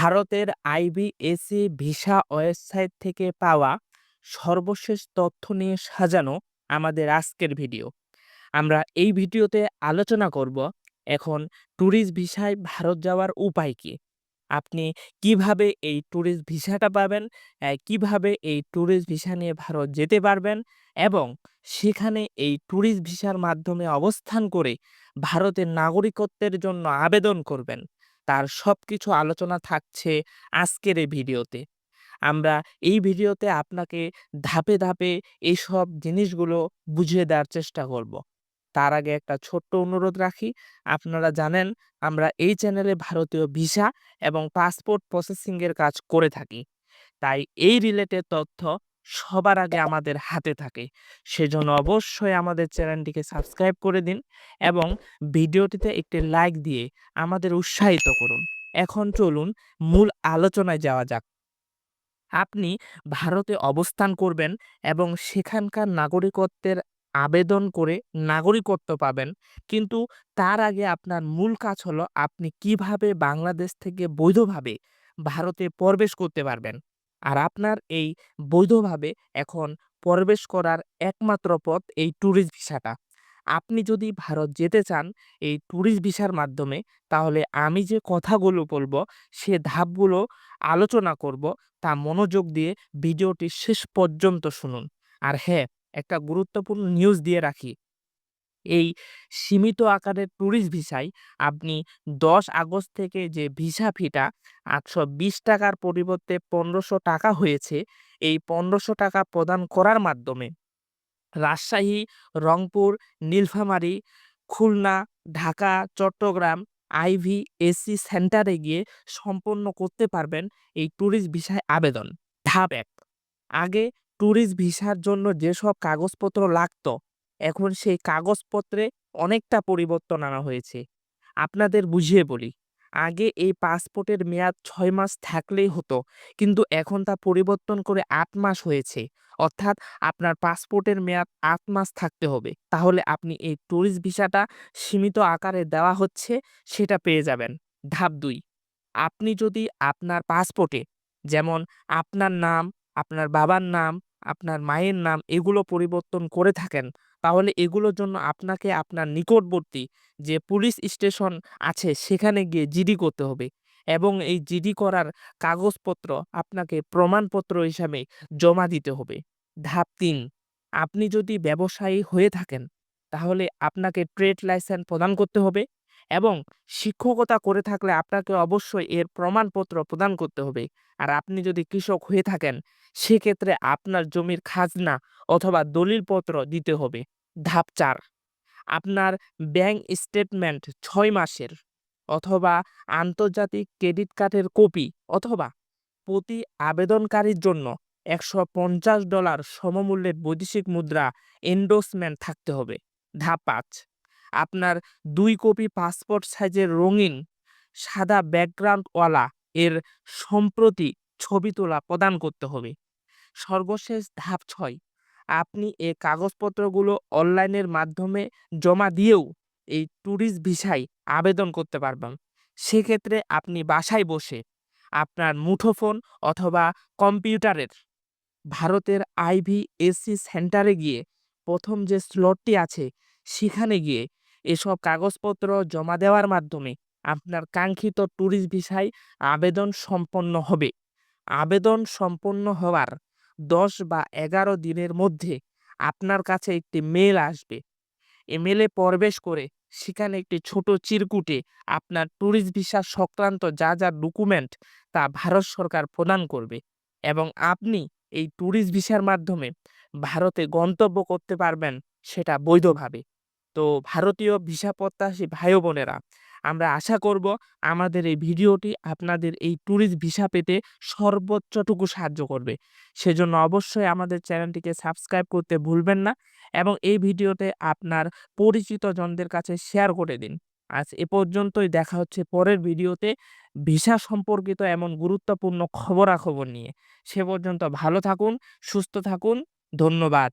ভারতের আইবিএসি visa website থেকে পাওয়া সর্বশেষ তথ্য নিয়ে সাজানো আমাদের আজকের ভিডিও। আমরা এই ভিডিওতে আলোচনা করব এখন ট্যুরিস্ট ভিসায় ভারত যাওয়ার উপায় কি? আপনি কিভাবে এই ট্যুরিস্ট ভিসাটা পাবেন? কিভাবে এই ট্যুরিস্ট ভিসা নিয়ে ভারত যেতে পারবেন? এবং সেখানে এই ট্যুরিস্ট ভিসার মাধ্যমে অবস্থান করে ভারতের নাগরিকত্বের জন্য আবেদন করবেন। তার সবকিছু আলোচনা থাকছে আজকের এই ভিডিওতে। আমরা এই ভিডিওতে আপনাকে ধাপে, ধাপে এইসব জিনিসগুলো বুঝিয়ে দেওয়ার চেষ্টা করব। তার আগে একটা ছোট্ট অনুরোধ রাখি। আপনারা জানেন আমরা এই চ্যানেলে ভারতীয় ভিসা এবং পাসপোর্ট প্রসেসিং এর কাজ করে থাকি। তাই এই রিলেটেড তথ্য সবার আগে আমাদের হাতে থাকে। সেজন্য অবশ্যই আমাদের চ্যানেলটিকে সাবস্ক্রাইব করে দিন এবং ভিডিওটিতে একটি লাইক দিয়ে আমাদের উৎসাহিত করুন। এখন চলুন মূল আলোচনায় যাওয়া যাক। আপনি ভারতে অবস্থান করবেন এবং সেখানকার নাগরিকত্বের আবেদন করে নাগরিকত্ব পাবেন। কিন্তু তার আগে আপনার মূল কাজ হলো আপনি কিভাবে বাংলাদেশ থেকে বৈধভাবে ভারতে প্রবেশ করতে পারবেন। আর আপনার এই বৈধভাবে এখন প্রবেশ করার একমাত্র পথ এই ট্যুরিস্ট ভিসাটা। আপনি যদি ভারত যেতে চান এই ট্যুরিস্ট ভিসার মাধ্যমে, তাহলে আমি যে কথাগুলো বলব সে ধাপগুলো আলোচনা করব, তা মনোযোগ দিয়ে ভিডিওটি শেষ পর্যন্ত শুনুন। আর হ্যাঁ, একটা গুরুত্বপূর্ণ নিউজ দিয়ে রাখি। এই সীমিত আকারের ট্যুরিস্ট ভিসায় আপনি ১০ আগস্ট থেকে যে ভিসা ফিটা ৳৮২০ পরিবর্তে ৳১৫০০ হয়েছে, এই ৳১৫০০ প্রদান করার মাধ্যমে রাজশাহী, রংপুর, নীলফামারী, খুলনা, ঢাকা, চট্টগ্রাম আইভিএসি সেন্টারে গিয়ে সম্পন্ন করতে পারবেন এই ট্যুরিস্ট ভিসায় আবেদন। ধাপ ১, আগে ট্যুরিস্ট ভিসার জন্য যেসব কাগজপত্র লাগতো, এখন সেই কাগজপত্রে অনেকটা পরিবর্তন আনা হয়েছে। আপনাদের বুঝিয়ে বলি, আগে এই পাসপোর্টের মেয়াদ ৬ মাস থাকলেই হতো, কিন্তু এখন তা পরিবর্তন করে ৮ মাস হয়েছে। অর্থাৎ আপনার পাসপোর্টের মেয়াদ ৮ মাস থাকতে হবে। তাহলে আপনি এই ট্যুরিস্ট ভিসাটা সীমিত আকারে দেওয়া হচ্ছে, সেটা পেয়ে যাবেন। ধাপ ২, আপনি যদি আপনার পাসপোর্টে যেমন আপনার নাম, আপনার বাবার নাম, আপনার মায়ের নাম এগুলো পরিবর্তন করে থাকেন, তাহলে এগুলোর জন্য আপনাকে আপনার নিকটবর্তী যে পুলিশ স্টেশন আছে সেখানে গিয়ে জিডি করতে হবে এবং এই জিডি করার কাগজপত্র আপনাকে প্রমাণপত্র হিসাবে জমা দিতে হবে। ধাপ ৩, আপনি যদি ব্যবসায়ী হয়ে থাকেন, তাহলে আপনাকে ট্রেড লাইসেন্স প্রদান করতে হবে এবং শিক্ষকতা করে থাকলে আপনাকে অবশ্যই এর প্রমাণপত্র প্রদান করতে হবে। আর আপনি যদি কৃষক হয়ে থাকেন, সেক্ষেত্রে আপনার জমির খাজনা অথবা দলিলপত্র দিতে হবে। ধাপ ৪, আপনার ব্যাংক স্টেটমেন্ট ৬ মাসের অথবা আন্তর্জাতিক ক্রেডিট কার্ডের কপি অথবা প্রতি আবেদনকারীর জন্য $১৫০ সমমূল্যের বৈদেশিক মুদ্রা এন্ডোর্সমেন্ট থাকতে হবে। ধাপ ৫, আপনার ২ কপি পাসপোর্ট সাইজের রঙিন সাদা ব্যাকগ্রাউন্ডওয়ালা এর সম্প্রতি ছবি তোলা প্রদান করতে হবে। সর্বশেষ ধাপ ৬, আপনি এই কাগজপত্রগুলো অনলাইনের মাধ্যমে জমা দিয়েও এই ট্যুরিস্ট ভিসায় আবেদন করতে পারবেন। সেক্ষেত্রে আপনি বাসায় বসে আপনার মুঠোফোন অথবা কম্পিউটারের ভারতের আইভিএসি সেন্টারে গিয়ে ১ম যে স্লটটি আছে সেখানে গিয়ে এসব কাগজপত্র জমা দেওয়ার মাধ্যমে আপনার কাঙ্ক্ষিত ট্যুরিস্ট ভিসায় আবেদন সম্পন্ন হবে। আবেদন সম্পন্ন হওয়ার ১০ বা ১১ দিনের মধ্যে আপনার কাছে একটি মেইল আসবে। ইমেইলে প্রবেশ করে সেখানে একটি ছোট চিরকুটে আপনার ট্যুরিস্ট ভিসা সংক্রান্ত যা, যা ডকুমেন্ট তা ভারত সরকার প্রদান করবে এবং আপনি এই ট্যুরিস্ট ভিসার মাধ্যমে ভারতে গন্তব্য করতে পারবেন, সেটা বৈধভাবে। তো ভারতীয় ভিসা প্রত্যাশী ভাই ও বোনেরা, আমরা আশা করব আমাদের এই ভিডিওটি আপনাদের এই ট্যুরিস্ট ভিসা পেতে সর্বোচ্চটুকু সাহায্য করবে। সেজন্য অবশ্যই আমাদের চ্যানেলটিকে সাবস্ক্রাইব করতে ভুলবেন না এবং এই ভিডিওতে আপনার পরিচিত জনদের কাছে শেয়ার করে দিন। আজ এ পর্যন্তই, দেখা হচ্ছে পরের ভিডিওতে ভিসা সম্পর্কিত এমন গুরুত্বপূর্ণ খবরাখবর নিয়ে। সে পর্যন্ত ভালো থাকুন, সুস্থ থাকুন। ধন্যবাদ।